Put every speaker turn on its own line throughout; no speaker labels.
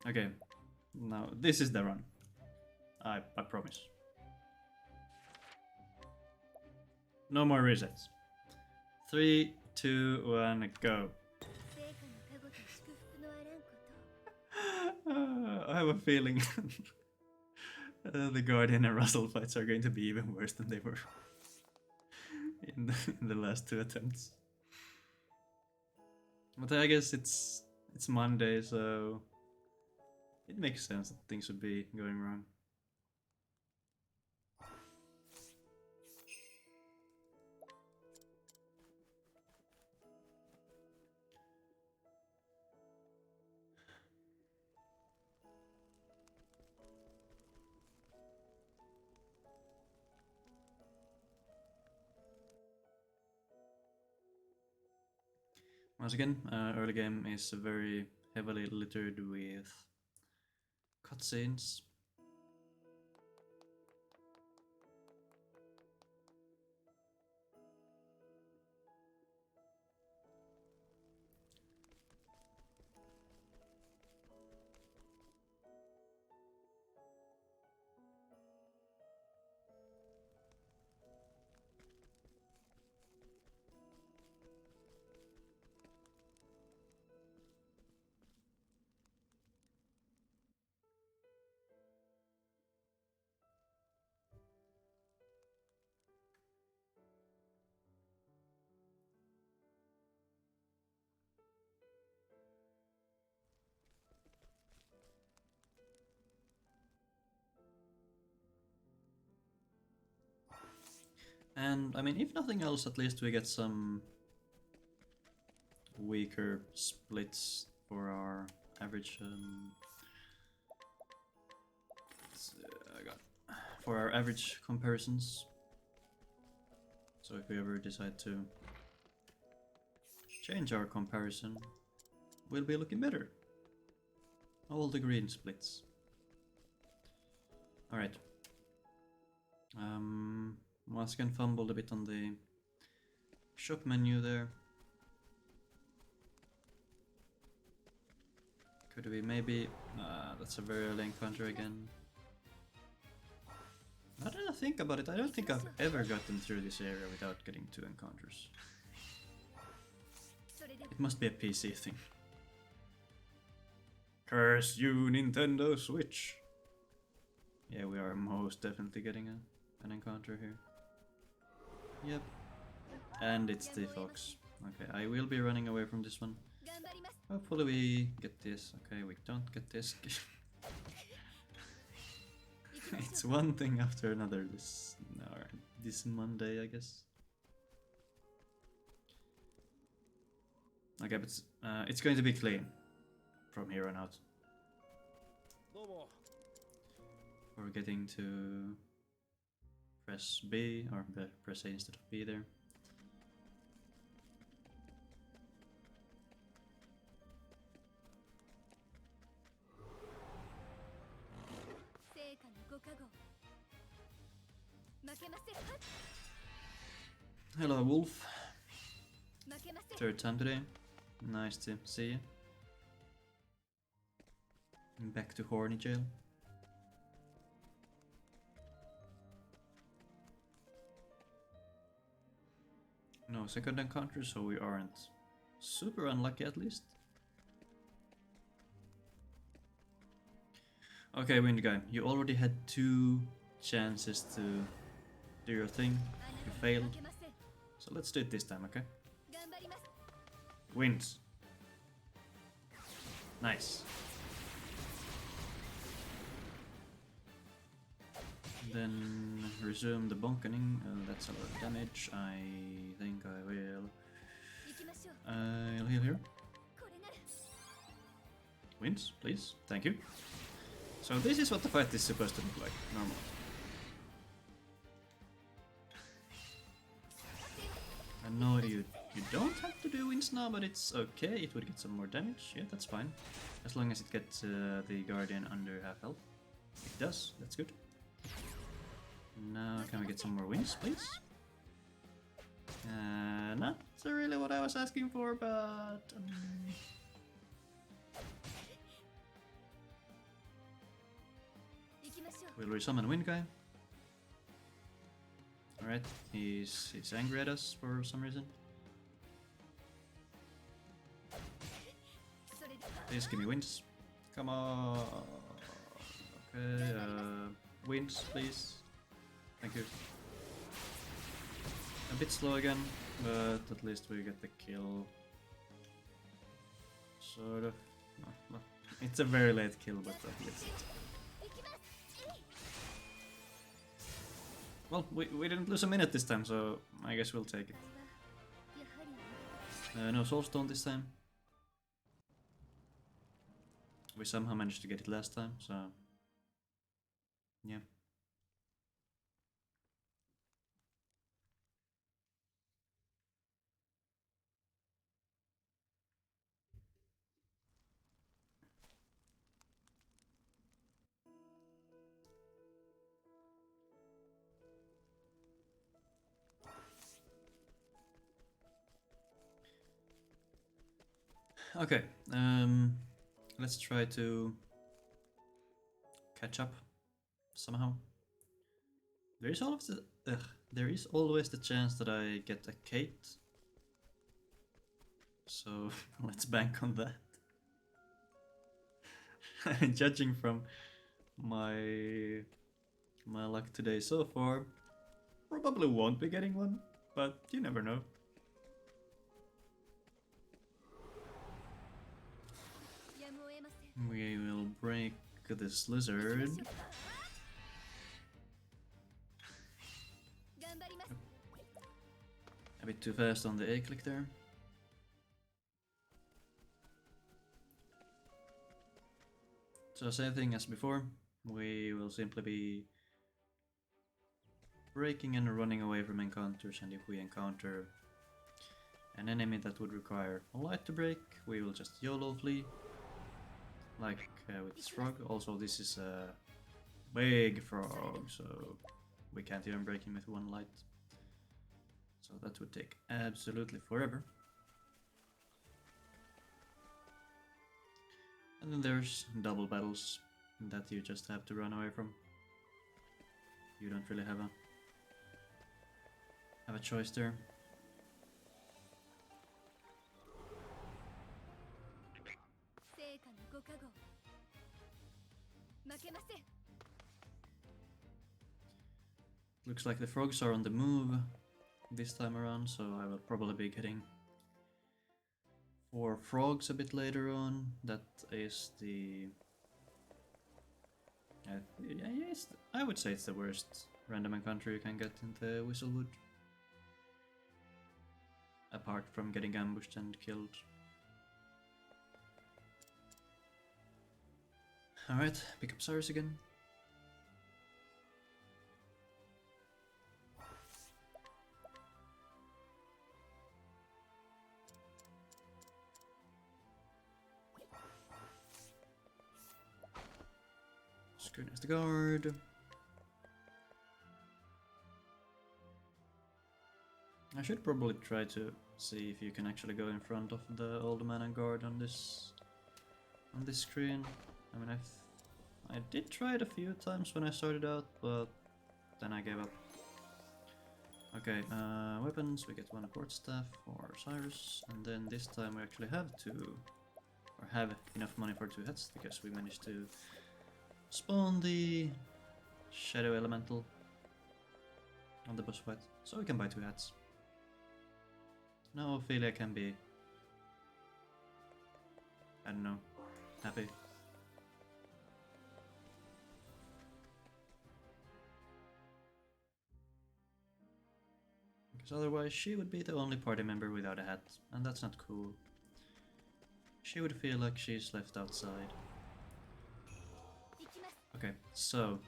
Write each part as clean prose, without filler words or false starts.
Okay, now this is the run. I promise. No more resets. 3, 2, 1, go. I have a feeling the Guardian and Russell fights are going to be even worse than they were in the last 2 attempts. But I guess it's Monday, so it makes sense that things would be going wrong. Once again, early game is very heavily littered with cutscenes. And I mean, if nothing else, at least we get some weaker splits for our average. For our average comparisons. So if we ever decide to change our comparison, we'll be looking better. All the green splits. Alright. Once again fumbled a bit on the shop menu there. Could we maybe... that's a very early encounter again. Now that I think about it, I don't think I've ever gotten through this area without getting 2 encounters. It must be a PC thing. Curse you, Nintendo Switch! Yeah, we are most definitely getting an encounter here. Yep. And it's the fox. Okay, I will be running away from this one. Hopefully we get this. Okay, we don't get this. It's one thing after another this Monday, I guess. Okay, but it's going to be clean from here on out. We're getting to press B, or press A instead of B there. Hello, Wolf. 3rd time today. Nice to see you. Back to Horny Jail. No second encounter, so we aren't super unlucky at least. Okay, Wind Guy, you already had 2 chances to do your thing. You failed. So let's do it this time, okay? Wins. Nice. Then resume the bonkening. That's a lot of damage. I think I will. I'll heal here. Wins, please. Thank you. So this is what the fight is supposed to look like, normally. I know you don't have to do wins now, but it's okay. It would get some more damage. Yeah, that's fine. As long as it gets the Guardian under half health. It does, that's good. Now can we get some more wins, please? Not really what I was asking for, but... We'll resummon Wind Guy. Alright, he's angry at us for some reason. Please give me winds. Come on. Okay, winds, please. Thank you. A bit slow again, but at least we get the kill. Sort of. No. It's a very late kill, but at least. Well, we didn't lose a minute this time, so I guess we'll take it. No soulstone this time. We somehow managed to get it last time, so yeah. Okay, let's try to catch up somehow. There is always the chance that I get a Kate, so let's bank on that. Judging from my luck today so far, probably won't be getting one, but you never know. We will break this lizard. A bit too fast on the A click there. So same thing as before, we will simply be breaking and running away from encounters, and if we encounter an enemy that would require a light to break, we will just YOLO flee. Like with this frog. Also, this is a big frog, so we can't even break him with one light. So that would take absolutely forever. And then there's double battles that you just have to run away from. You don't really have a choice there. Looks like the frogs are on the move this time around, so I will probably be getting 4 frogs a bit later on. That is the... yes, I would say it's the worst random encounter you can get in the Whistlewood. Apart from getting ambushed and killed. Alright, pick up Cyrus again. Scrutinize the guard. I should probably try to see if you can actually go in front of the old man and guard on this screen. I mean, I did try it a few times when I started out, but then I gave up. Okay, weapons, we get 1 quarterstaff for Cyrus, and then this time we actually have enough money for 2 hats, because we managed to spawn the Shadow Elemental on the boss fight, so we can buy 2 hats. Now Ophilia can be, I don't know, happy. Because otherwise she would be the only party member without a hat, and that's not cool. She would feel like she's left outside. Okay, so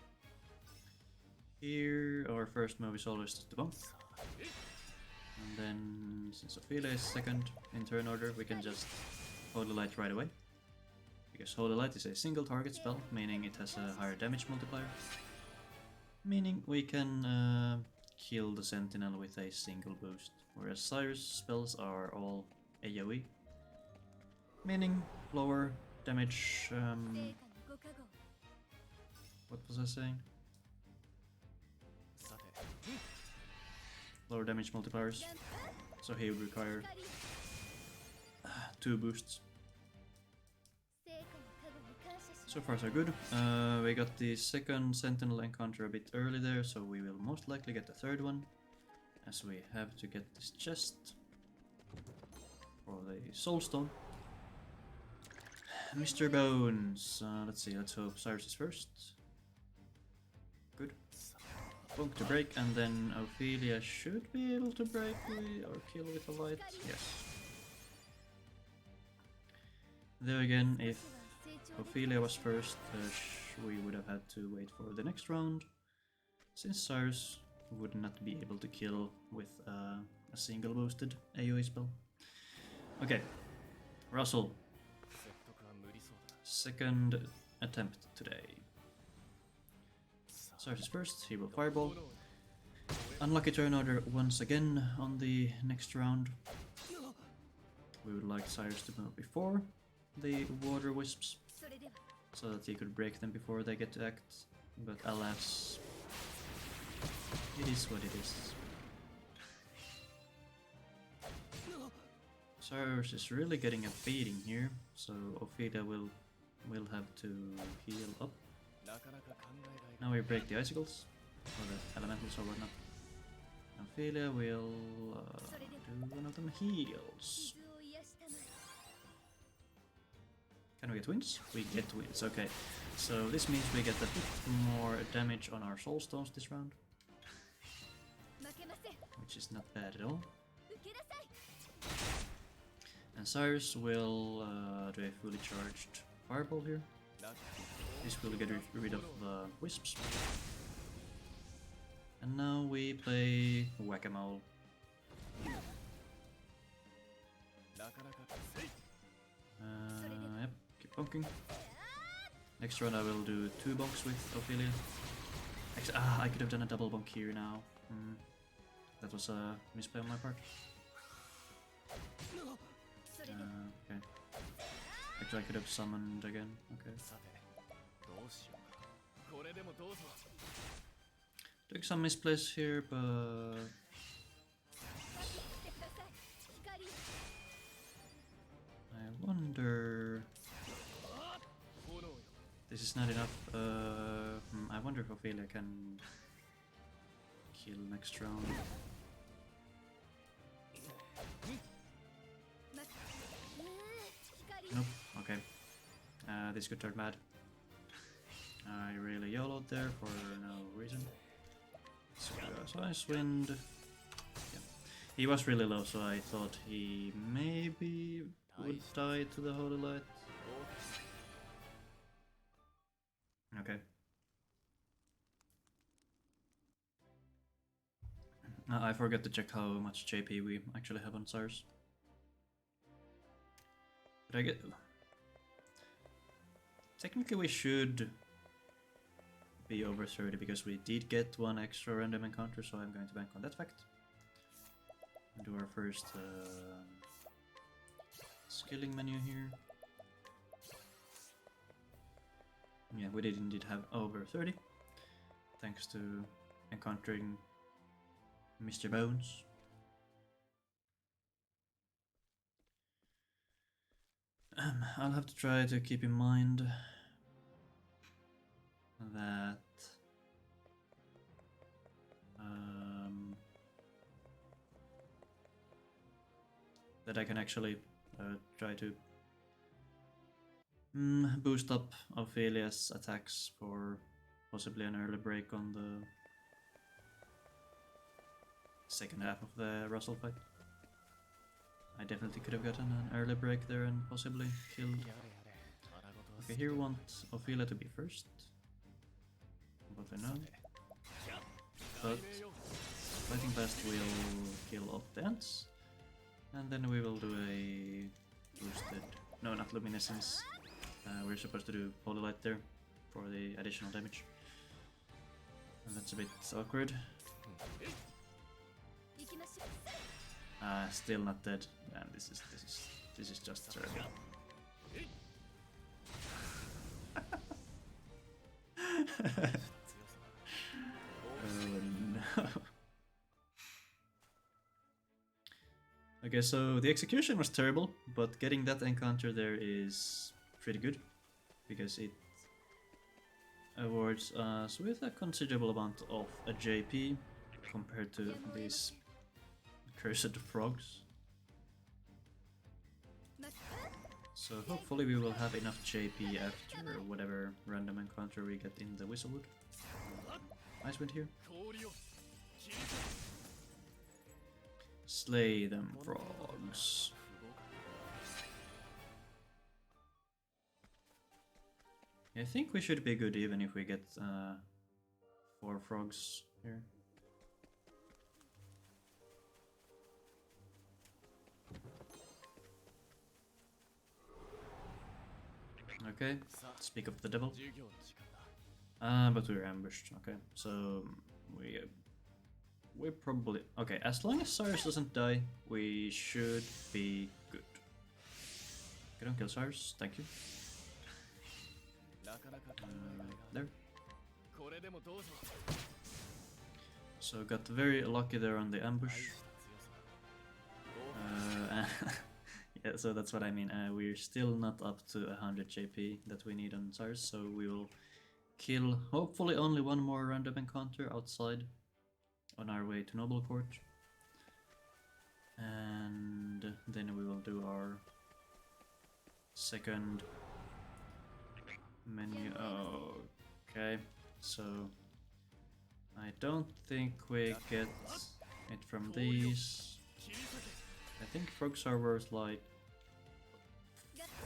here our first move is always to the bomb. And then, since Ophilia is second in turn order, we can just Holy Light right away. Because Holy Light is a single target spell, meaning it has a higher damage multiplier. Meaning we can kill the Sentinel with a single boost. Whereas Cyrus spells are all AoE. Meaning lower damage... what was I saying? Lower damage multipliers. So he would require 2 boosts. So far so good. We got the second Sentinel encounter a bit early there, so we will most likely get the third one, as we have to get this chest for the Soulstone. Mr. Bones. Let's see, let's hope Cyrus is first. Good. Bonk to break, and then Ophilia should be able to break or kill with a light. Yes. There again, if Ophilia was first, we would have had to wait for the next round, since Cyrus would not be able to kill with a single boosted AoE spell. Okay, Russell. Second attempt today. Cyrus is first, he will fireball. Unlucky turn order once again on the next round. We would like Cyrus to move before the water wisps, so that he could break them before they get to act, but alas, it is what it is. Cyrus is really getting a beating here, so Ophilia will have to heal up. Now we break the icicles, or the elementals or whatnot. Ophilia will do one of them heals. Can we get wins? We get wins, okay. So this means we get a bit more damage on our Soulstones this round, which is not bad at all. And Cyrus will do a fully charged fireball here. This will get rid of the wisps. And now we play Whack-A-Mole. Yep, keep bonking. Next round I will do 2 bonks with Ophilia. Actually, I could have done a double bonk here now. That was a misplay on my part. Okay. Actually, I could have summoned again. Okay. Doing some misplays here, but I wonder. This is not enough. I wonder if Ophilia can kill next round. Nope, okay. This could turn bad. I really YOLO'd there for no reason. So Ice Wind. Yeah. He was really low, so I thought he maybe would die to the Holy Light. Okay. I forgot to check how much JP we actually have on Cyrus. But I get... Technically we should be over 30 because we did get 1 extra random encounter, so I'm going to bank on that fact. And do our first skilling menu here. Yeah, we did indeed have over 30, thanks to encountering Mr. Bones. I'll have to try to keep in mind that I can actually try to boost up Ophilia's attacks for possibly an early break on the second half of the Russell fight. I definitely could have gotten an early break there and possibly killed. Okay, here we want Ophilia to be first. But I know. But Fighting Blast will kill all the ants. And then we will do a boosted... No, not Luminescence. We're supposed to do Holy Light there for the additional damage. And that's a bit awkward. Still not dead. And this is just terrible. Oh no. Okay, so the execution was terrible, but getting that encounter there is pretty good because it awards us with a considerable amount of a JP compared to these cursed frogs. So hopefully we will have enough JP after whatever random encounter we get in the Whistlewood. Nice wind here. Slay them frogs. I think we should be good even if we get 4 frogs here. Okay, speak of the devil. But we were ambushed. Okay, so we probably... Okay, as long as Cyrus doesn't die, we should be good. Okay, don't kill Cyrus, thank you. There. So got very lucky there on the ambush. Yeah, so that's what I mean. We're still not up to 100 JP that we need on Cyrus, so we will kill hopefully only one more random encounter outside on our way to Noble Court. And then we will do our second menu. Okay, so I don't think we get it from these. I think frogs are worth like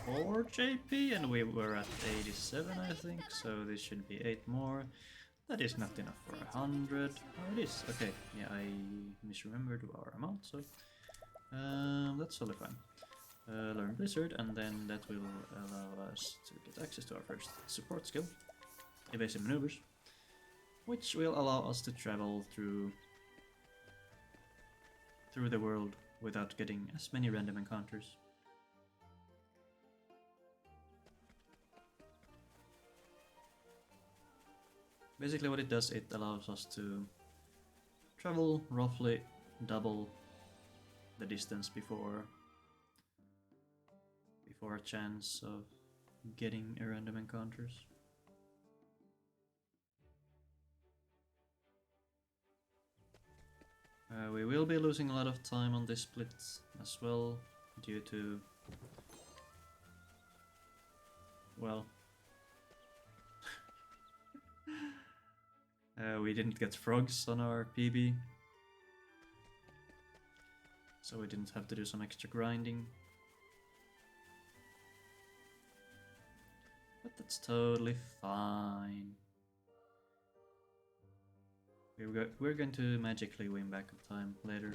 4 JP and we were at 87 I think, so this should be 8 more. That is not enough for 100. Oh, it is. Okay, yeah, I misremembered our amount, so that's totally fine. Learn Blizzard, and then that will allow us to get access to our first support skill, Evasive Maneuvers, which will allow us to travel through the world without getting as many random encounters. Basically what it does, it allows us to travel roughly double the distance before a chance of getting a random encounters. We will be losing a lot of time on this split as well, due to, well, we didn't get frogs on our PB, so we didn't have to do some extra grinding. But that's totally fine. We're going to magically win back time later.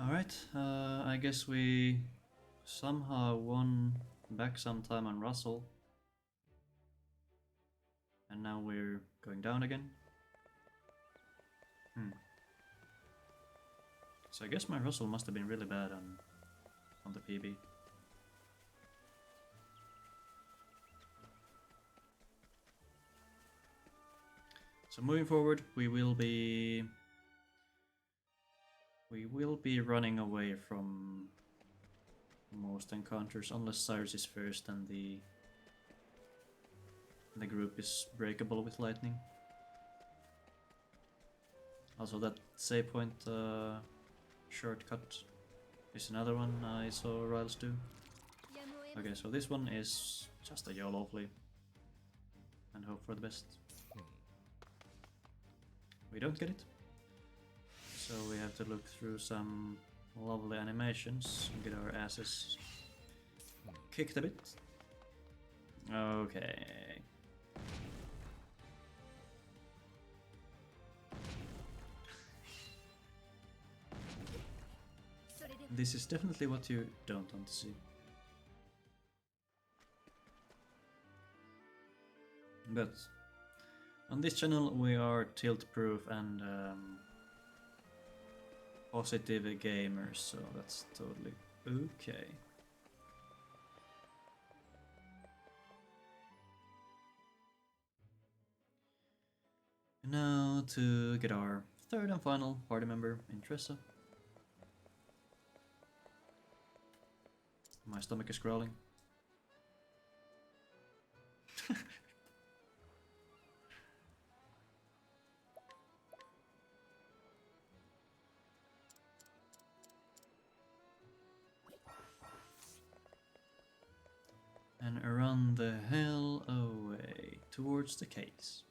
Alright, I guess we somehow won back some time on Russell. And now we're going down again. So I guess my Russell must have been really bad on the PB. So moving forward, we will be running away from most encounters unless Cyrus is first and the group is breakable with lightning. Also that save point shortcut is another one I saw Riles do. Okay, so this one is just a YOLO play and hope for the best. We don't get it, so we have to look through some lovely animations and get our asses kicked a bit. Okay. This is definitely what you don't want to see. But on this channel we are tilt-proof and positive gamers, so that's totally okay. And now to get our third and final party member in Tressa. My stomach is growling. And run the hell away towards the case.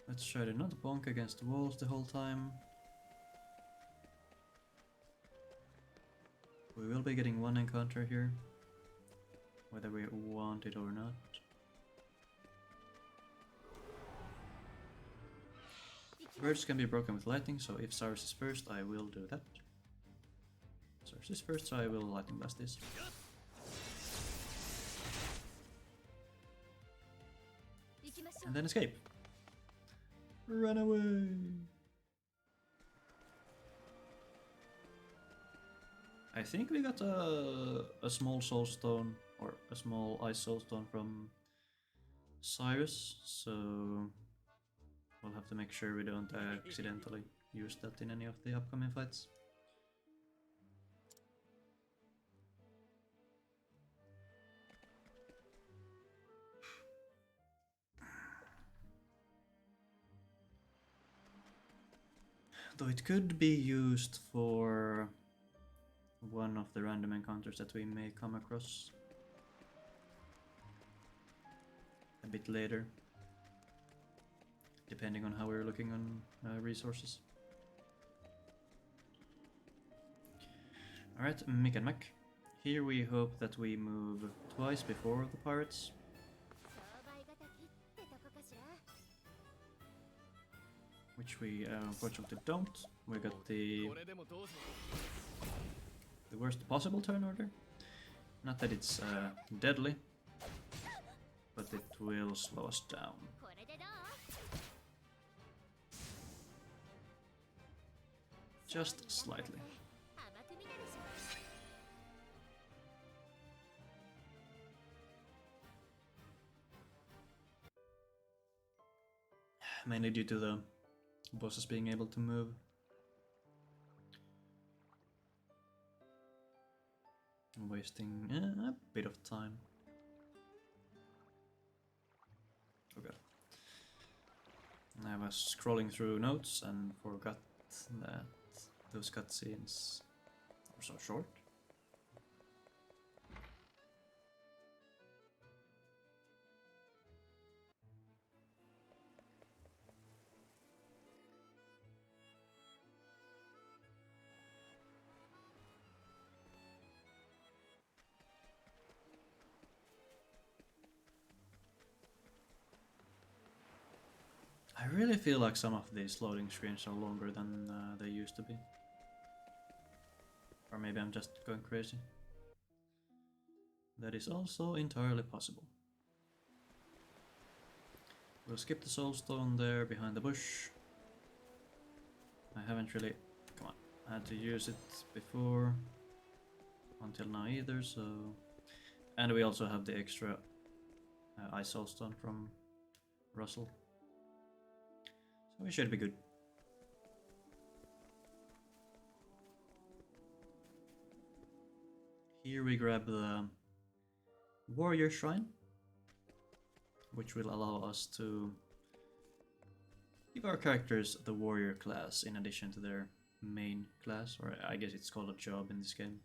Let's try to not bonk against the walls the whole time. We will be getting one encounter here, whether we want it or not. Birds can be broken with lightning, so if Cyrus is first, I will do that. Cyrus is first, so I will lightning blast this. And then escape. Run away! I think we got a small soul stone, or a small ice soul stone from Cyrus, so we'll have to make sure we don't accidentally use that in any of the upcoming fights. Though it could be used for one of the random encounters that we may come across a bit later, depending on how we're looking on resources. Alright, Mick and Mac. Here we hope that we move twice before the pirates. Which we unfortunately don't. We got the worst possible turn order. Not that it's deadly, but it will slow us down. Just slightly. Mainly due to the bosses being able to move. Wasting a bit of time. Okay. I was scrolling through notes and forgot that those cutscenes are so short. I really feel like some of these loading screens are longer than they used to be. Or maybe I'm just going crazy. That is also entirely possible. We'll skip the soulstone there behind the bush. I haven't really, come on, had to use it before until now either, so... And we also have the extra ice soulstone from Russell. So we should be good. Here we grab the warrior shrine, which will allow us to give our characters the warrior class in addition to their main class, or I guess it's called a job in this game.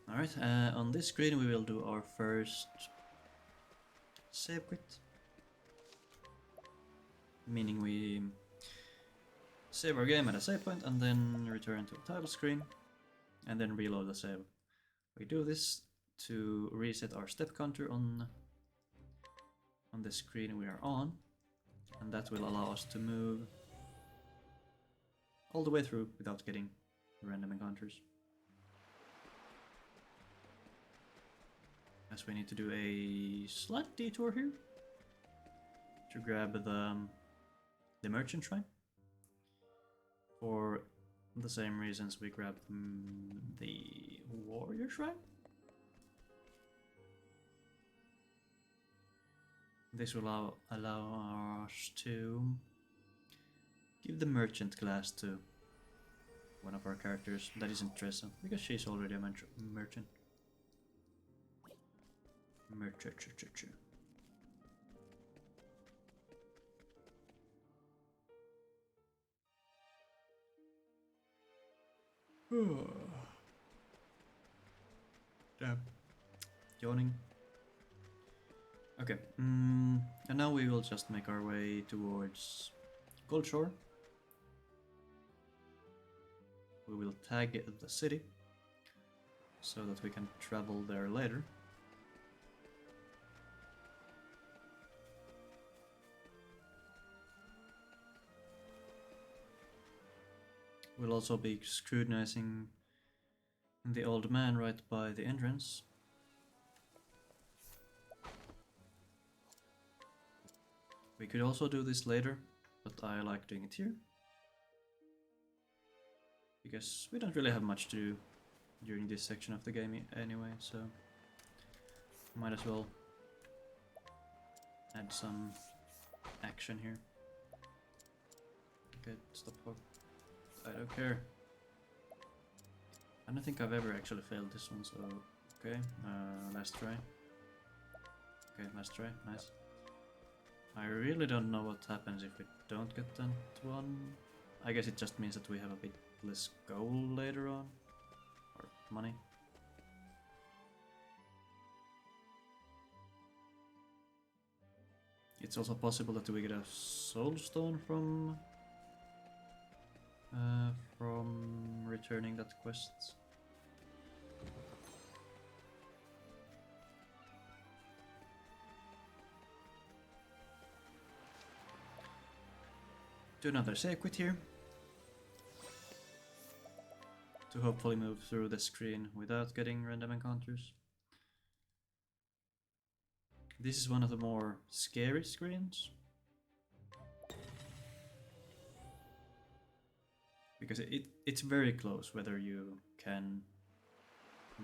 Alright, on this screen we will do our first save quit. Meaning we save our game at a save point and then return to the title screen and then reload the save. We do this to reset our step counter on the screen we are on, and that will allow us to move all the way through without getting random encounters. As we need to do a slight detour here to grab the merchant shrine for the same reasons we grabbed the warrior shrine. This will allow us to give the merchant class to one of our characters that isn't Tressa, because she's already a merchant. Damn. Yawning. Okay, and now we will just make our way towards Gold Shore. We will tag the city so that we can travel there later. We'll also be scrutinizing the old man right by the entrance. We could also do this later, but I like doing it here. Because we don't really have much to do during this section of the game anyway, so might as well add some action here. Okay, stop. I don't care. I don't think I've ever actually failed this one, so okay, last try. Okay, last try, nice. I really don't know what happens if we don't get that one. I guess it just means that we have a bit less gold later on, or money. It's also possible that we get a soul stone from returning that quest. Do another save quit here to hopefully move through the screen without getting random encounters. This is one of the more scary screens because it's very close whether you can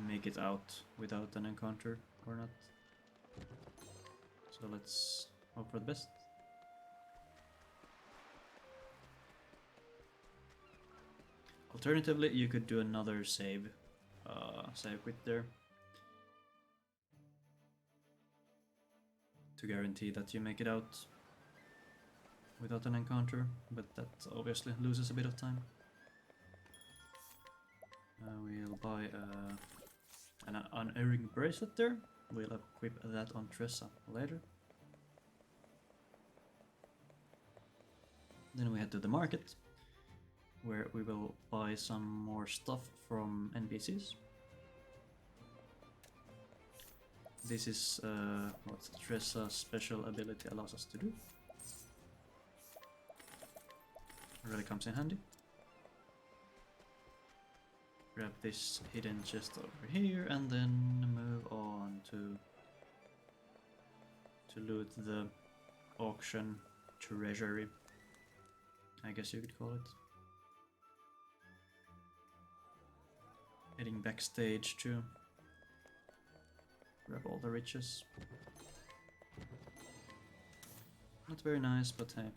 make it out without an encounter or not. So let's hope for the best. Alternatively, you could do another save quit there to guarantee that you make it out without an encounter, but that obviously loses a bit of time. We'll buy an unerring bracelet there. We'll equip that on Tressa later. Then we head to the market, where we will buy some more stuff from NPCs. This is what Tressa's special ability allows us to do. Really comes in handy. Grab this hidden chest over here and then move on to loot the auction treasury, I guess you could call it. Heading backstage to grab all the riches. Not very nice, but hey.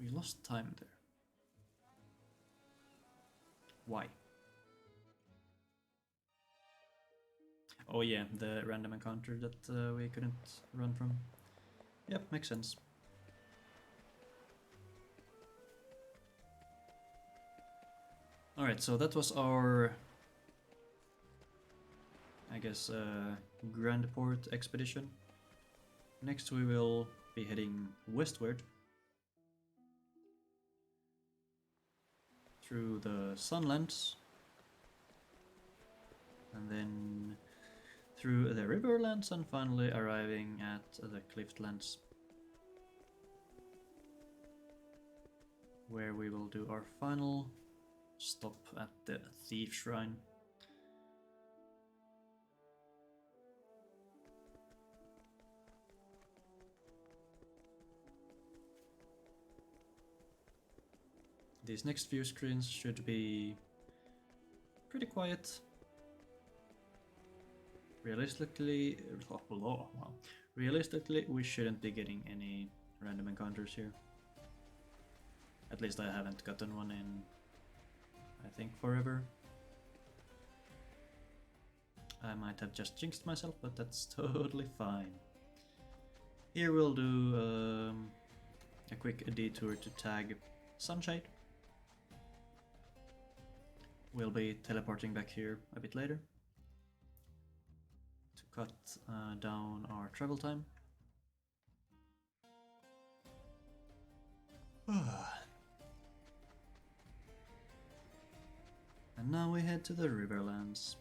We lost time there. Why? Oh yeah, the random encounter that we couldn't run from. Yep, makes sense. Alright, so that was our, I guess, Grand Port expedition. Next we will be heading westward through the Sunlands and then through the Riverlands and finally arriving at the Clifflands, where we will do our final stop at the Thief Shrine. These next few screens should be pretty quiet. Realistically, we shouldn't be getting any random encounters here. At least I haven't gotten one in, I think, forever. I might have just jinxed myself, but that's totally fine. Here we'll do a quick detour to tag Sunshade. We'll be teleporting back here a bit later to cut down our travel time. And now we head to the Riverlands.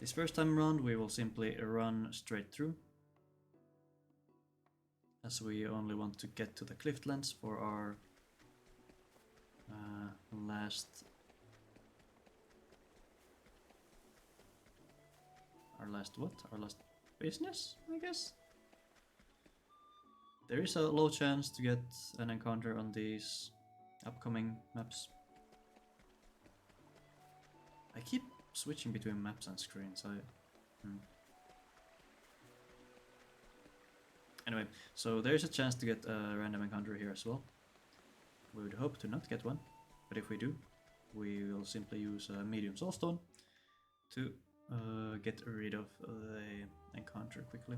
This first time around we will simply run straight through, as we only want to get to the Clifflands for our last what? Our last business, I guess? There is a low chance to get an encounter on these upcoming maps. I keep switching between maps and screens. Anyway, so there's a chance to get a random encounter here as well. We would hope to not get one, but if we do, we will simply use a medium soulstone to get rid of the encounter quickly.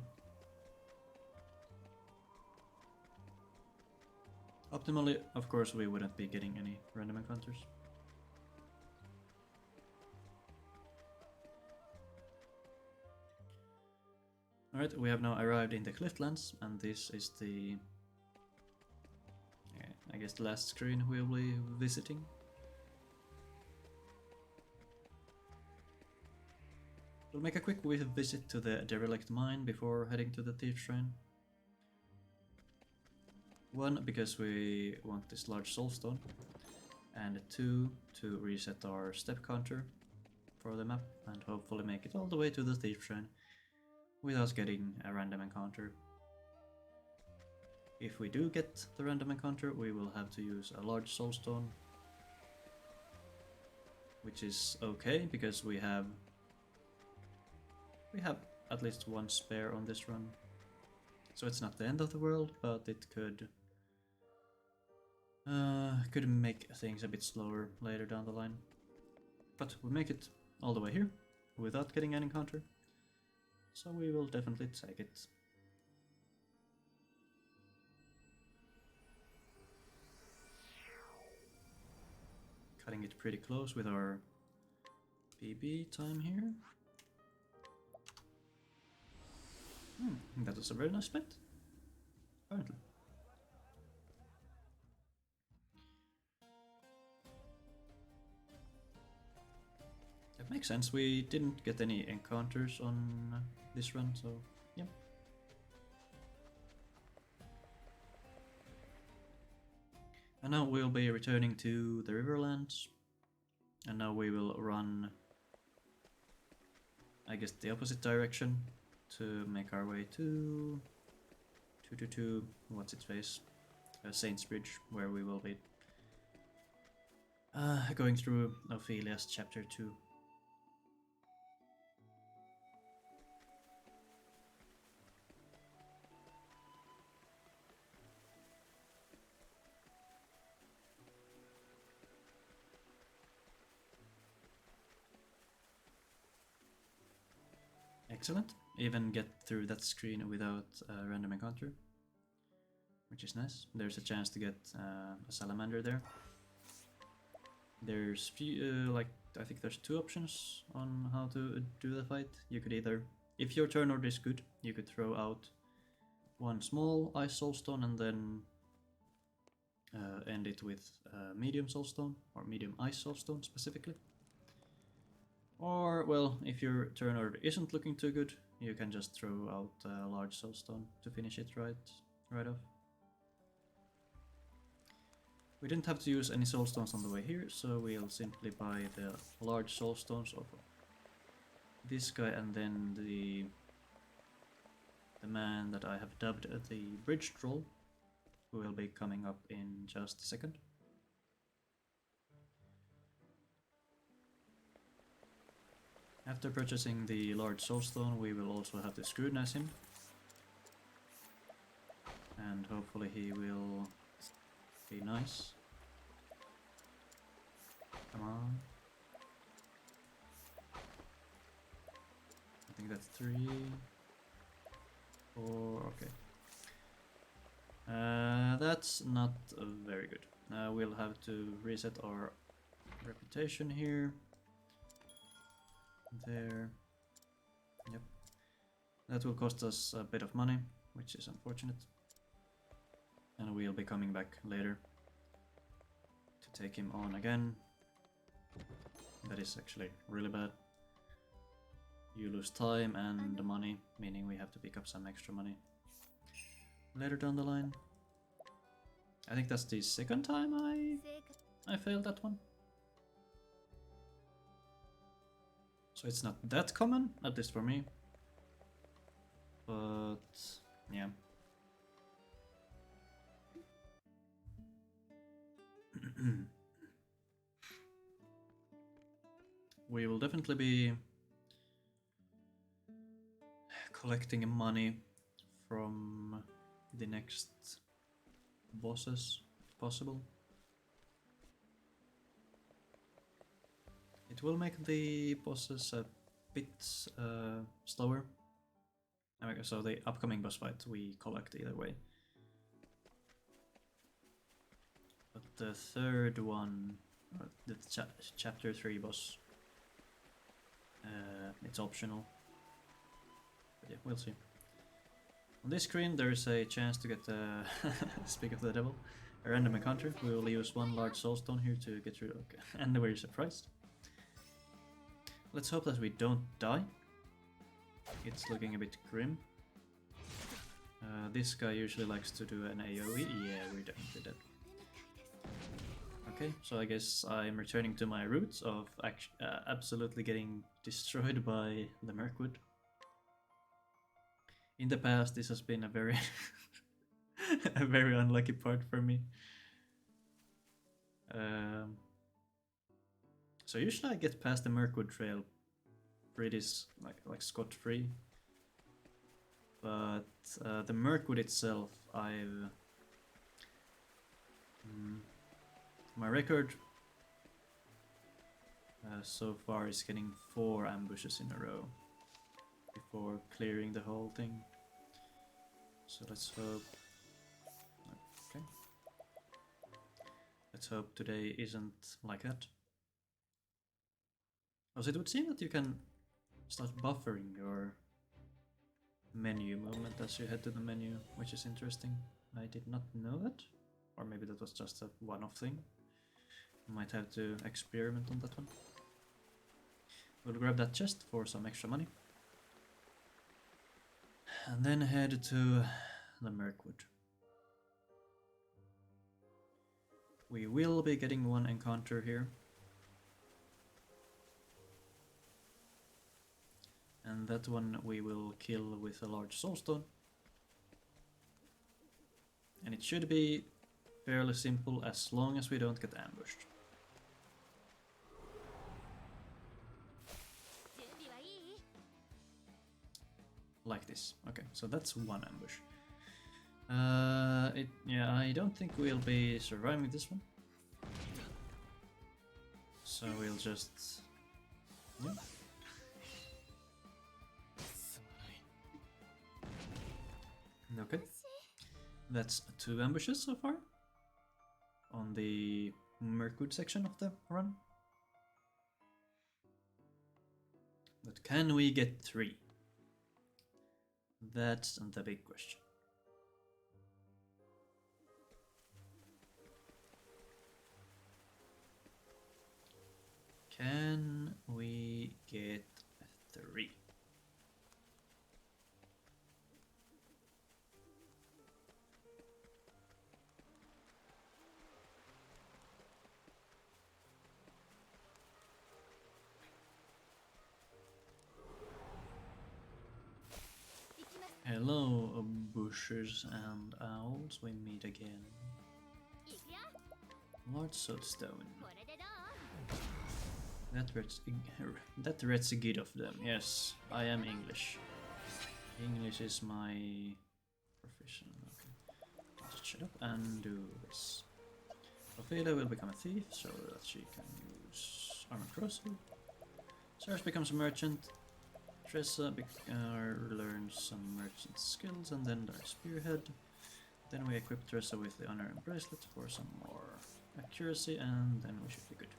Optimally, of course, we wouldn't be getting any random encounters. Alright, we have now arrived in the Clifflands, and this is the, I guess, the last screen we'll be visiting. We'll make a quick visit to the derelict mine before heading to the Thief Shrine. One, because we want this large soulstone, and two, to reset our step counter for the map and hopefully make it all the way to the Thief Shrine without getting a random encounter. If we do get the random encounter, we will have to use a large soulstone, which is okay because we have at least one spare on this run. So it's not the end of the world, but it could make things a bit slower later down the line. But we make it all the way here without getting an encounter, so we will definitely take it. Cutting it pretty close with our PB time here. That was a very nice split, apparently. That makes sense, we didn't get any encounters on this run, so yeah. And now we'll be returning to the Riverlands, and now we will run, I guess, the opposite direction to make our way to what's its face, Saint's Bridge, where we will be going through Ophilia's chapter 2. Excellent. Even get through that screen without a random encounter, which is nice. There's a chance to get a salamander there. There's I think there's 2 options on how to do the fight. You could either, if your turn order is good, you could throw out 1 small ice soulstone and then end it with medium soulstone, or medium ice soulstone specifically. Or, well, if your turn order isn't looking too good, you can just throw out a large soulstone to finish it right off. We didn't have to use any soulstones on the way here, so we'll simply buy the large soulstones of this guy and then the man that I have dubbed the bridge troll, who will be coming up in just a second. After purchasing the large soulstone, we will also have to scrutinize him. And hopefully he will be nice. Come on. I think that's 3, 4, okay. That's not very good. We'll have to reset our reputation here. There. Yep. That will cost us a bit of money, which is unfortunate. And we'll be coming back later to take him on again. That is actually really bad. You lose time and money, meaning we have to pick up some extra money later down the line. I think that's the 2nd time I failed that one. So it's not that common, at least for me. But yeah. We will definitely be collecting money from the next bosses, if possible. It will make the bosses a bit slower. So the upcoming boss fight we collect either way. But the 3rd one, the chapter 3 boss, it's optional. But yeah, we'll see. On this screen there is a chance to get, speak of the devil, a random encounter. We will use 1 large soulstone here to get through, okay. And we're surprised. Let's hope that we don't die. It's looking a bit grim. This guy usually likes to do an AoE. Yeah, we're definitely dead. Okay, so I guess I'm returning to my roots of absolutely getting destroyed by the Mirkwood. In the past, this has been a very a very unlucky part for me. So usually I get past the Mirkwood trail pretty like scot-free. But the Mirkwood itself, my record so far is getting 4 ambushes in a row before clearing the whole thing. So let's hope. Okay. Let's hope today isn't like that. Also, it would seem that you can start buffering your menu movement as you head to the menu, which is interesting. I did not know that. Or maybe that was just a one-off thing. Might have to experiment on that one. We'll grab that chest for some extra money. And then head to the Mirkwood. We will be getting 1 encounter here. And that one we will kill with a large soulstone. And it should be fairly simple as long as we don't get ambushed. Like this. Okay, so that's 1 ambush. Yeah, I don't think we'll be surviving this one. So we'll just... Yeah. Okay. That's 2 ambushes so far on the Mirkwood section of the run. But can we get 3? That's the big question. Can we get 3? Hello, bushes and owls, we meet again. Lord Soulstone. That reads good of them. Yes, I am English. English is my profession. Okay, just shut up and do this. Ophilia will become a thief so that she can use armor crossbow. Cyrus becomes a merchant. Tressa learns some merchant skills and then their spearhead. Then we equip Tressa with the honor and bracelet for some more accuracy and then we should be good.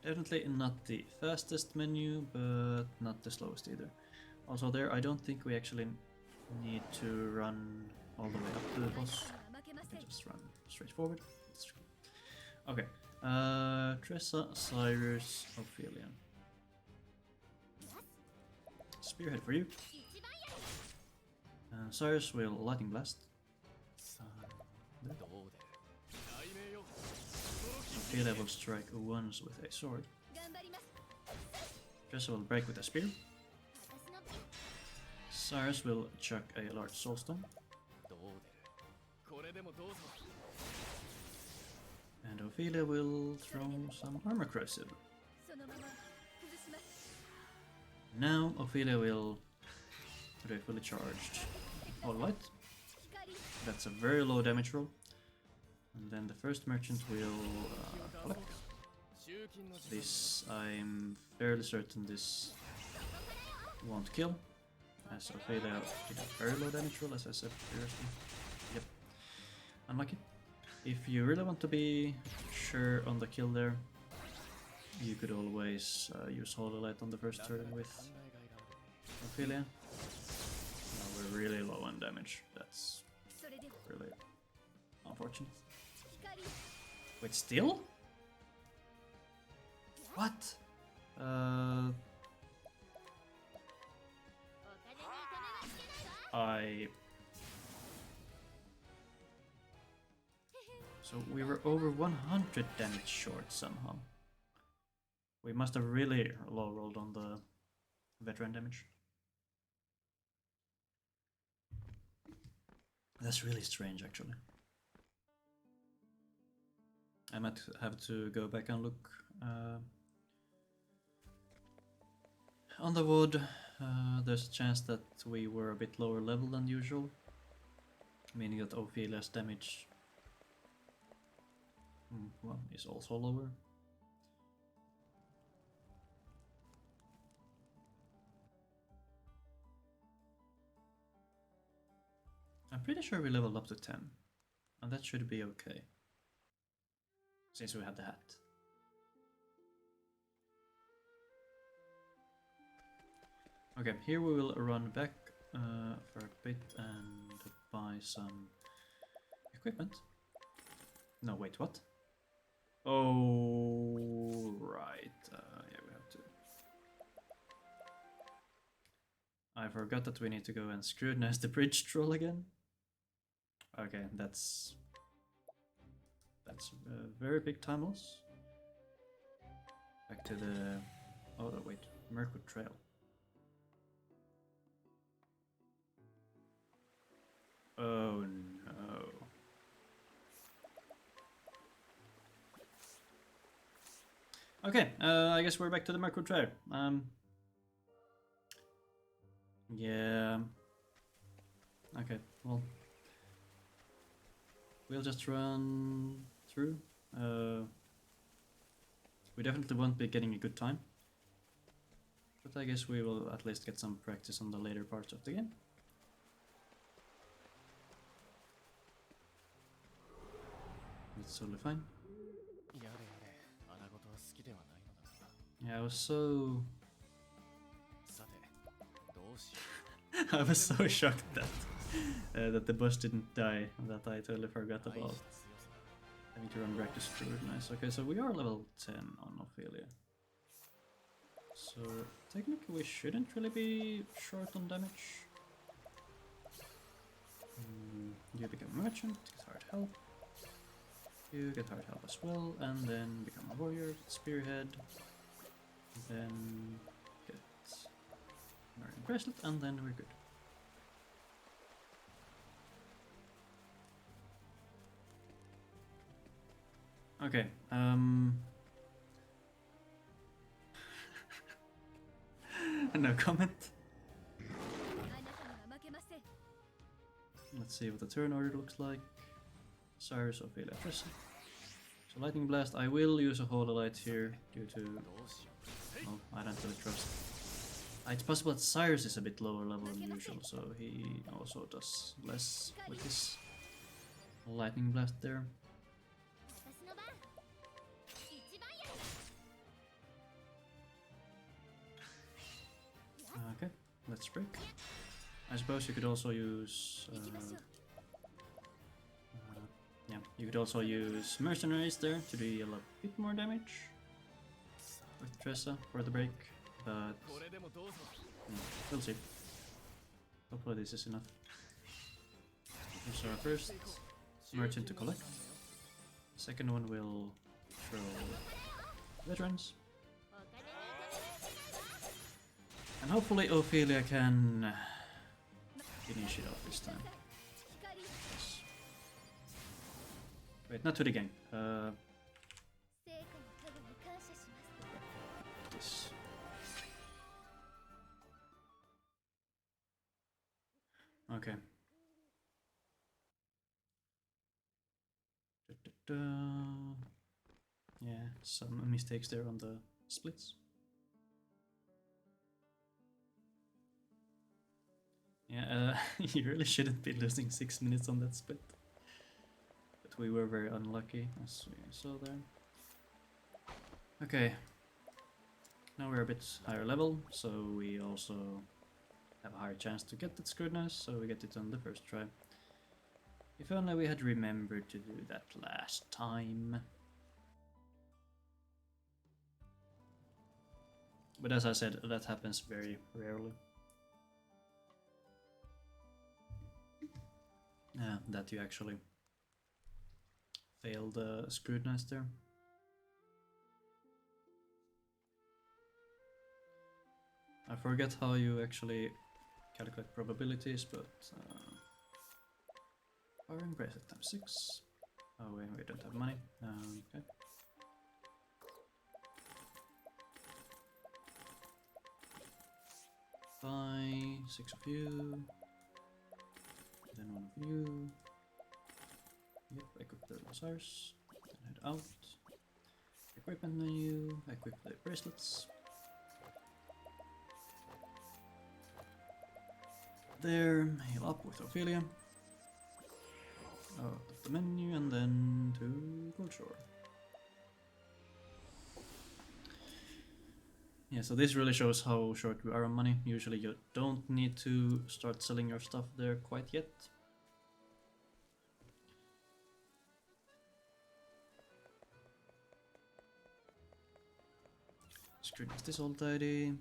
Definitely not the fastest menu, but not the slowest either. Also there, I don't think we actually need to run all the way up to the boss. We can just run straight forward. Okay, Tressa, Cyrus, Ophilia. Spearhead for you. Cyrus will Lightning Blast. Ophilia will strike once with a sword. Tressa will break with a spear. Cyrus will chuck a large soulstone. And Ophilia will throw some armor corrosive. Now Ophilia will put a fully charged Alright. That's a very low damage roll. And then the first merchant will collect. This, I'm fairly certain this won't kill. As Ophilia did a very low damage roll, as I said previously. Yep. Unlucky. If you really want to be sure on the kill there, you could always use Holy Light on the first turn with Ophilia. Now we're really low on damage. That's really unfortunate. Wait, still? What? So we were over 100 damage short somehow. We must have really low rolled on the veteran damage. That's really strange actually. I might have to go back and look on the wood. There's a chance that we were a bit lower level than usual, meaning that Ophilia's damage well, is also lower. I'm pretty sure we leveled up to 10, and that should be okay, since we had the hat. Okay, here we will run back for a bit and buy some equipment. No, wait, what? Oh, right. Yeah, we have to. I forgot that we need to go and scrutinize the bridge troll again. Okay, that's a very big time loss. Back to the... oh, no, wait, Mirkwood Trail. Oh no. Okay, I guess we're back to the Mirkwood Trail. Yeah. Okay, well. We'll just run through. We definitely won't be getting a good time. But I guess we will at least get some practice on the later parts of the game. totally fine. Yeah, I was so... I was so shocked that that the boss didn't die, that I totally forgot about having to run back to Scrutinize. Okay, so we are level 10 on Ophilia. So technically we shouldn't really be short on damage. You become a merchant, get hard help. You get hard help as well, and then become a warrior, get spearhead, then get Marine bracelet, and then we're good. Okay, no comment. Let's see what the turn order looks like. Cyrus, Ophilia, Tressa. So Lightning Blast, I will use a Hololight here due to... Oh, I don't really trust. It's possible that Cyrus is a bit lower level than usual, so he also does less with his Lightning Blast there. Okay, let's break. I suppose you could also use... yeah, you could also use Mercenaries there to deal a bit more damage with Tressa for the break, but we'll see. Hopefully this is enough. Here's our first merchant to collect. Second one will throw veterans. And hopefully Ophilia can finish it off this time. Yes. Wait, not to the gang. This. Okay. Yeah, some mistakes there on the splits. Yeah, you really shouldn't be losing 6 minutes on that split. But we were very unlucky, as we saw there. Okay. Now we're a bit higher level, so we also have a higher chance to get that Scrutinize, so we get it on the first try. If only we had remembered to do that last time. But as I said, that happens very rarely. That you actually failed the Scrutinize there. I forget how you actually calculate probabilities, but power and bracelet times 6. Oh wait, we don't have money. Okay. Buy 6 of you. Then 1 of you. Yep, equip the Osiris. Then head out. Equipment menu. Equip the bracelets. There, heal up with Ophilia. Out of the menu and then to Gold Shore. Yeah, so this really shows how short we are on money. Usually you don't need to start selling your stuff there quite yet. Scrutinize this old ID.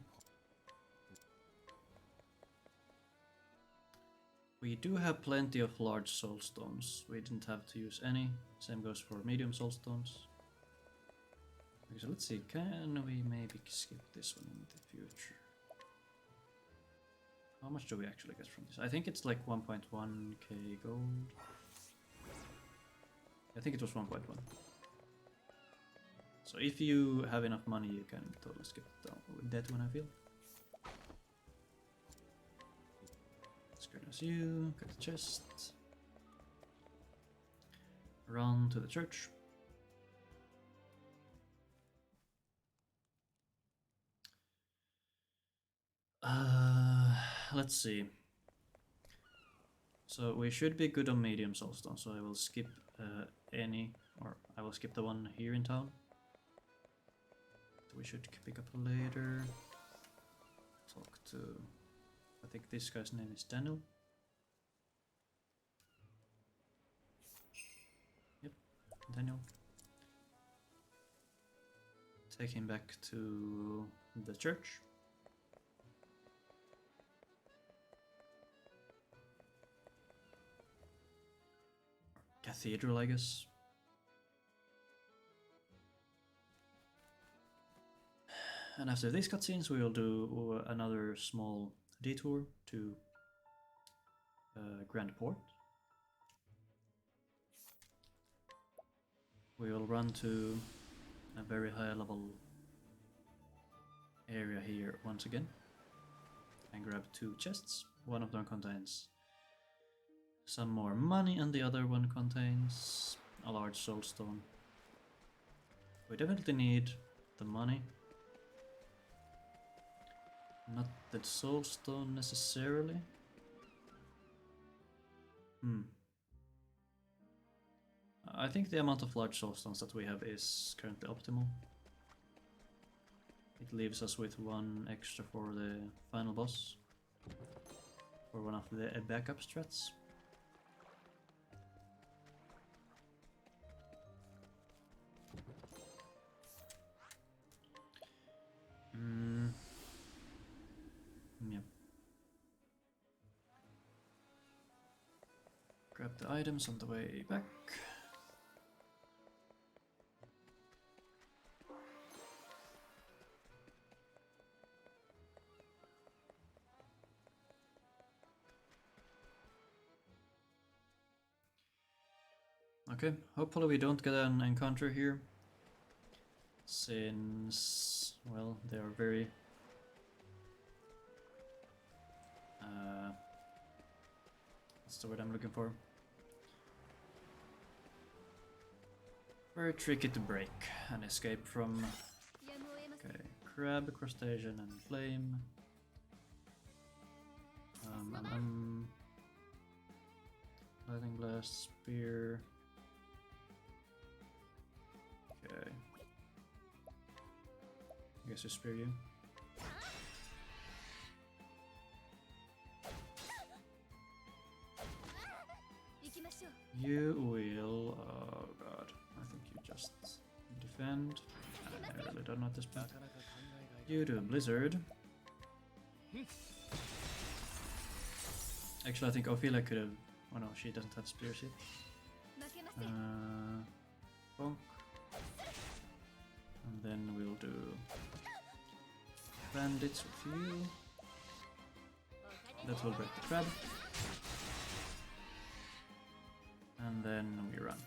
We do have plenty of large soul stones. We didn't have to use any. Same goes for medium soul stones. Okay, so let's see, can we maybe skip this one in the future? How much do we actually get from this? I think it's like 1.1k gold. I think it was 1.1. So if you have enough money, you can totally skip that one, I feel. Scrutinize you, get the chest. Run to the church. Let's see. So we should be good on medium soulstone, so I will skip I will skip the one here in town. We should pick up later. Talk to, I think this guy's name is Daniel. Yep, Daniel. Take him back to the church. Cathedral, I guess. And after these cutscenes, we will do another small detour to Grand Port. We will run to a very high level area here once again and grab 2 chests. One of them contains some more money and the other one contains a large soulstone. We definitely need the money. Not the soulstone necessarily. I think the amount of large soulstones that we have is currently optimal. It leaves us with 1 extra for the final boss. For one of the backup strats. Yeah. Grab the items on the way back. Okay, hopefully we don't get an encounter here. Since, well, they are very what's the word I'm looking for? Very tricky to break and escape from. Okay, crab, crustacean, and flame. Lightning blast, spear. Okay. I guess I spear you. You will. Oh god. I think you just defend. I really don't know at this point. You do a blizzard. Actually, I think Ophilia could have. Oh no, she doesn't have spears yet. Bonk. And then we'll do bandits with you. That will break the crab. And then we run.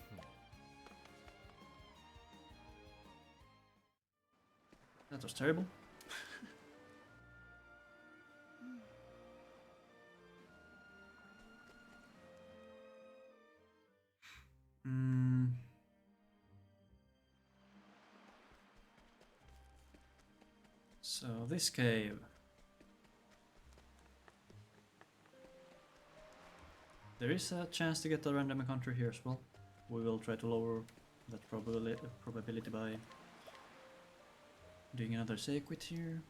That was terrible. So this cave. There is a chance to get a random encounter here as well. We will try to lower that probability by doing another save quit here.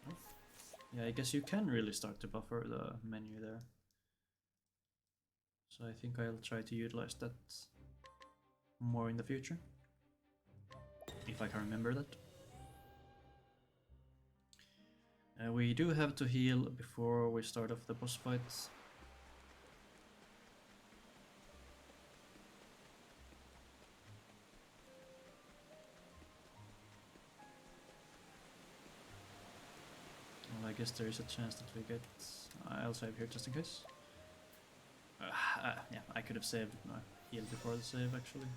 Oh. Yeah, I guess you can really start to buffer the menu there. So I think I'll try to utilize that more in the future. If I can remember that. We do have to heal before we start off the boss fights. Well, I guess there is a chance that we get. I'll save here just in case. Yeah, I could have saved healed before the save actually.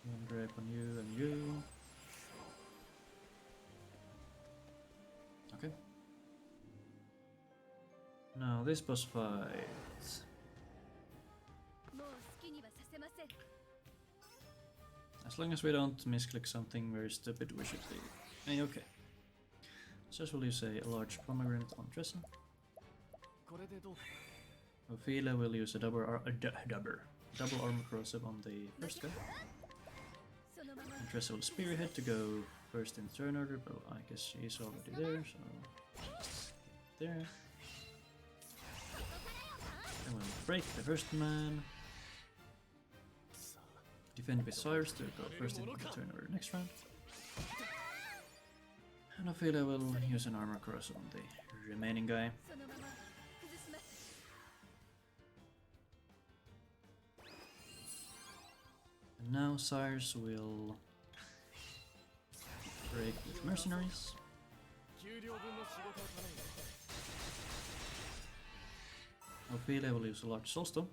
One grape on you and you. Okay. Now this boss fight. As long as we don't misclick something very stupid, we should be okay. Just will use a large pomegranate on Tressa. Ophilia will use a double armor corrosive on the first guy. And Tressa will spearhead to go first in turn order, but I guess she's already there, so just get there. Then we'll break the first man. Defend with Cyrus to go first in the turn order next round. And Ophilia will use an armor corrosive on the remaining guy. And now Cyrus will break with mercenaries. Ophilia will use a large soulstone.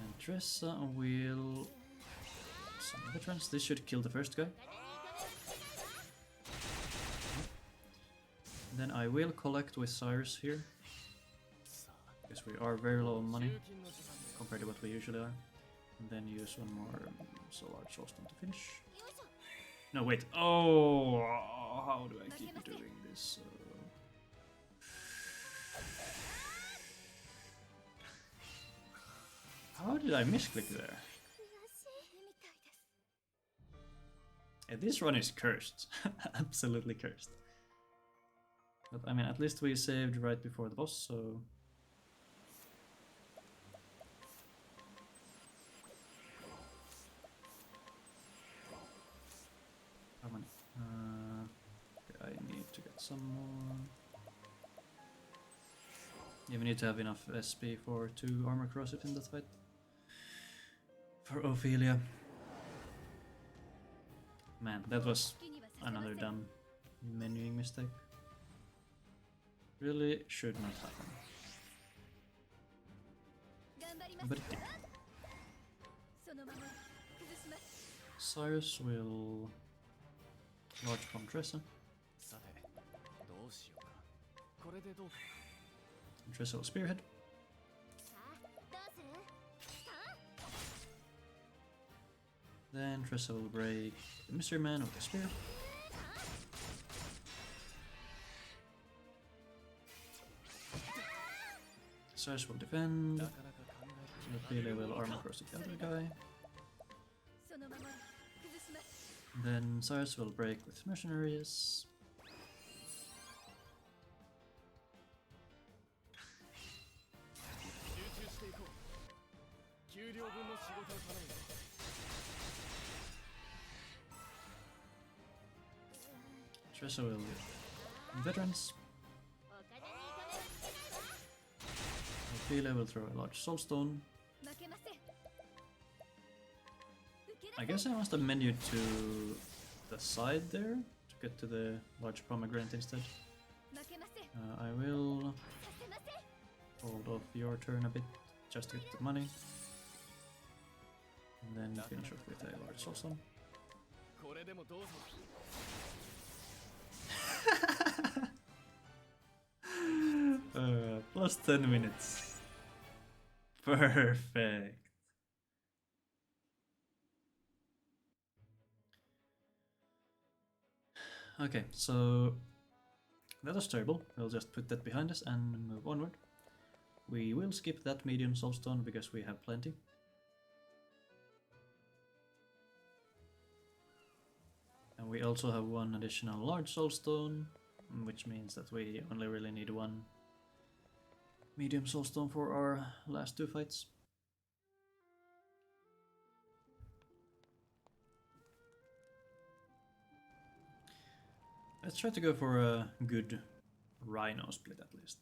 And Tressa will... some veterans. This should kill the first guy. Then I will collect with Cyrus here. Because we are very low on money compared to what we usually are. And then use one more so large soulstone to finish. No, wait. Oh, how do I keep doing this? How did I misclick there? Yeah, this run is cursed. Absolutely cursed. But I mean, at least we saved right before the boss, so... how many? Okay, I need to get some more. Yeah, we need to have enough SP for 2 armor corrosive in that fight. For Ophilia. Man, that was another dumb menuing mistake. Really should not happen. But it did. Cyrus will large bomb Tressa. Tressa will spearhead. Then Tressa will break the Mystery Man with the spear. Cyrus will defend. Ophilia will armor cross the other guy. Then Cyrus will break with mercenaries. Tressa will veterans. Ophilia will throw a large soulstone. I guess I must have menued to the side there to get to the large pomegranate instead. I will hold off your turn a bit just to get the money. And then finish off with a large soulstone. Plus 10 minutes. Perfect. Okay, so that was terrible. We'll just put that behind us and move onward. We will skip that medium soulstone because we have plenty. And we also have one additional large soulstone, which means that we only really need one medium soulstone for our last 2 fights. Let's try to go for a good rhino split at least.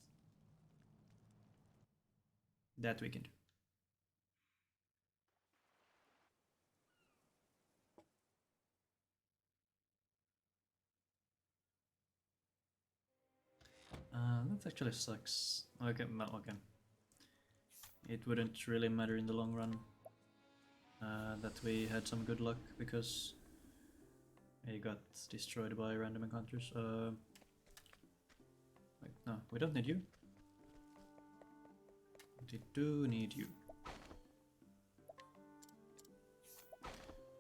That we can do. That actually sucks. Okay, okay. It wouldn't really matter in the long run that we had some good luck because he got destroyed by random encounters. Wait, no, we don't need you. We do need you.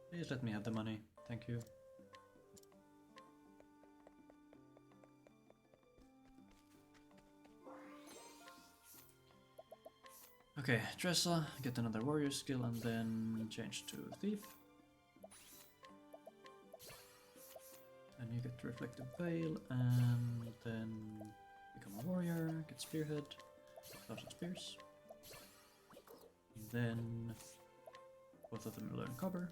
Please let me have the money. Thank you. Okay, Dressa, get another warrior skill and then change to thief. And you get reflective veil and then become a warrior, get spearhead, 1000 spears. And then both of them learn cover.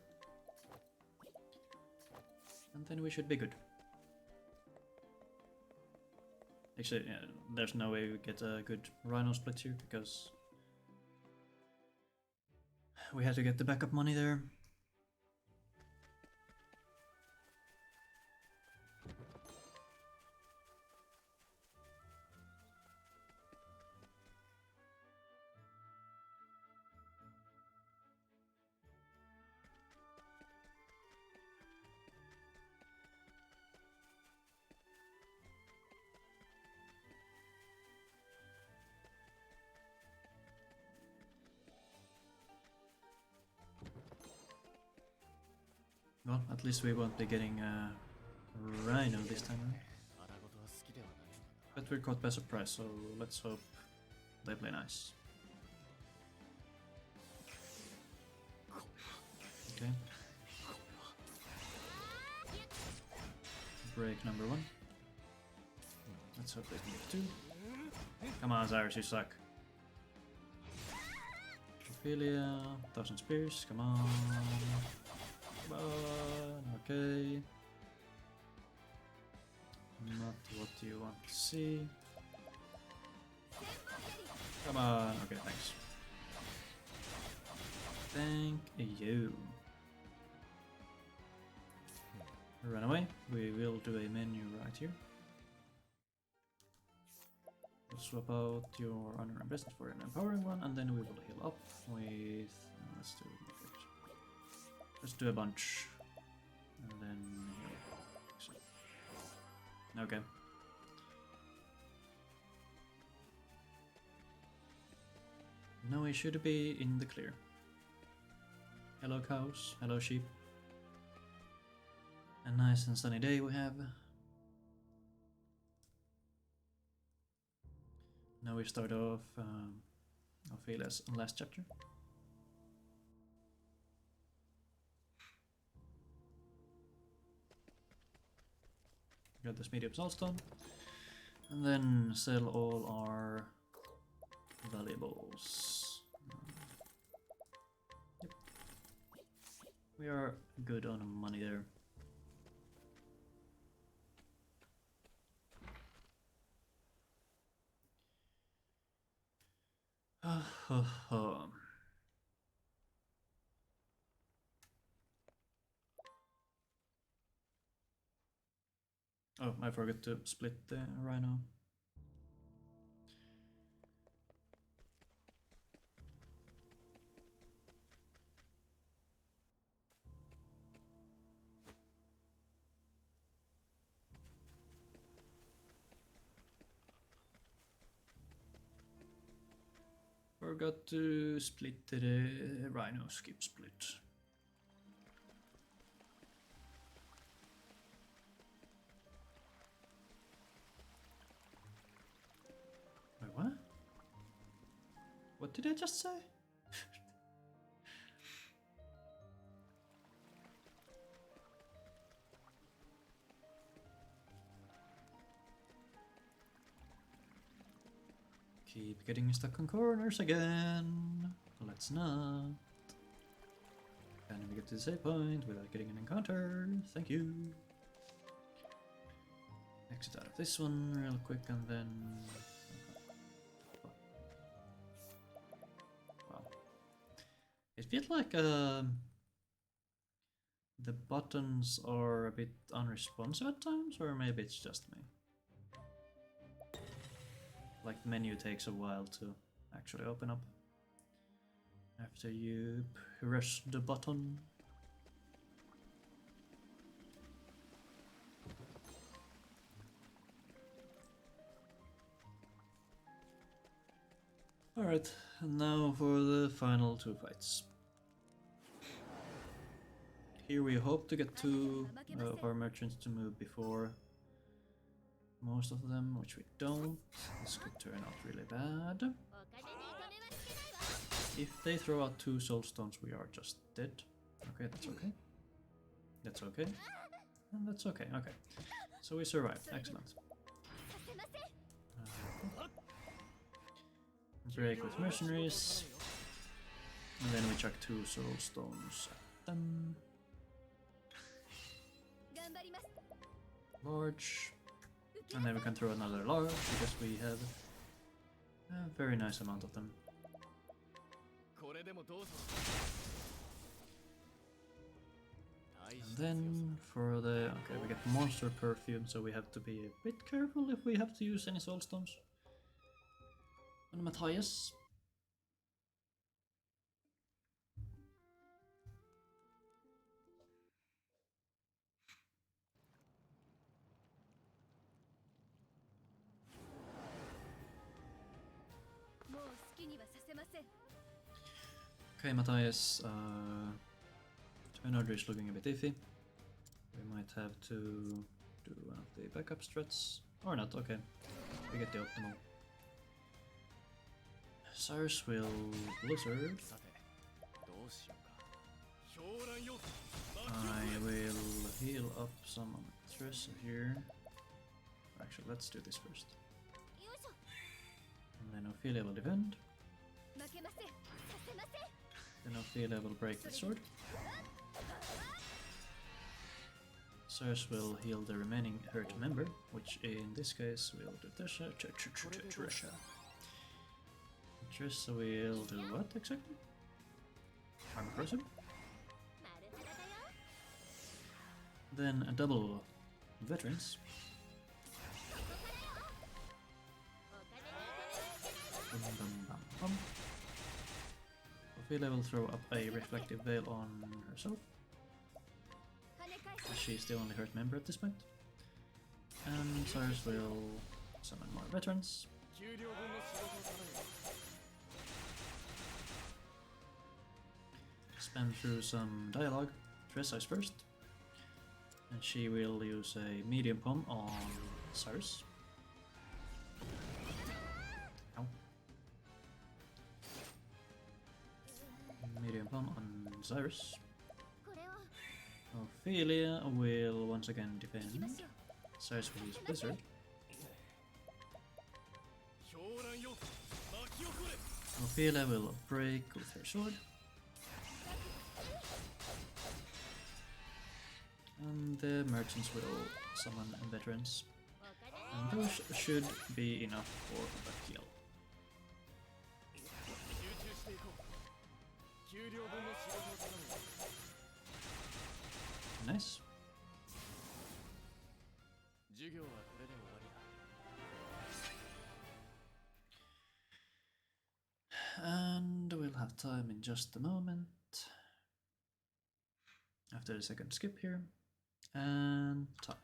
And then we should be good. Actually, yeah, there's no way we get a good rhino split here because we had to get the backup money there. Well, at least we won't be getting a rhino this time around. But we're caught by surprise, so let's hope they play nice. Okay. Break number 1. Let's hope they can get 2. Come on, Cyrus, you suck. Ophilia, 1000 spears, come on. Come on, okay. Not what you want to see. Come on, okay, thanks. Thank you. Run away. We will do a menu right here. We'll swap out your honor and business for an empowering one, and then we will heal up with. Let's do a bunch, and then okay. Now we should be in the clear. Hello cows, hello sheep. A nice and sunny day we have. Now we start off Ophilia's last chapter. Got this medium soulstone, and then sell all our valuables. Yep. We are good on money there. Oh, I forgot to split the rhino. Forgot to split the rhino, skip split. Wait, what? What did I just say? Keep getting stuck on corners again. Let's not. Can we get to the save point without getting an encounter? Thank you. Exit out of this one real quick and then. Wow. It feels like the buttons are a bit unresponsive at times, or maybe it's just me. Like the menu takes a while to actually open up after you press the button. Alright, and now for the final 2 fights. Here we hope to get two of our merchants to move before most of them, which we don't. This could turn out really bad. If they throw out 2 soul stones, we are just dead. Okay, that's okay. That's okay. And that's okay. Okay. So we survived. Excellent. Break with mercenaries. And then we chuck 2 soul stones at them. Large. And then we can throw another large because we have a very nice amount of them. And then for the... okay, we get monster perfume, so we have to be a bit careful if we have to use any soul stones. And Matthias. Okay, Matthias, turn order is looking a bit iffy. We might have to do one of the backup strats. Or not, okay. We get the optimal. Cyrus will blizzard. I will heal up some Tressa here. Actually, let's do this first. And then Ophilia will defend. Then Ophilia will break the sword. Cyrus will heal the remaining hurt member, which in this case will do Tressa. Tressa will do what exactly? Armor crossing. Then a double veterans. Bum, bum, bum, bum. Ophilia will throw up a reflective veil on herself. She's the only hurt member at this point. And Cyrus will summon more veterans. Spam through some dialogue. Tressa is first. And she will use a medium pom on Cyrus. Ow. Medium pom on Cyrus. Ophilia will once again defend. Cyrus will use Blizzard. Ophilia will break with her sword. And the merchants will summon veterans. And those should be enough for a kill. Nice. And we'll have time in just a moment. After the second skip here. And time.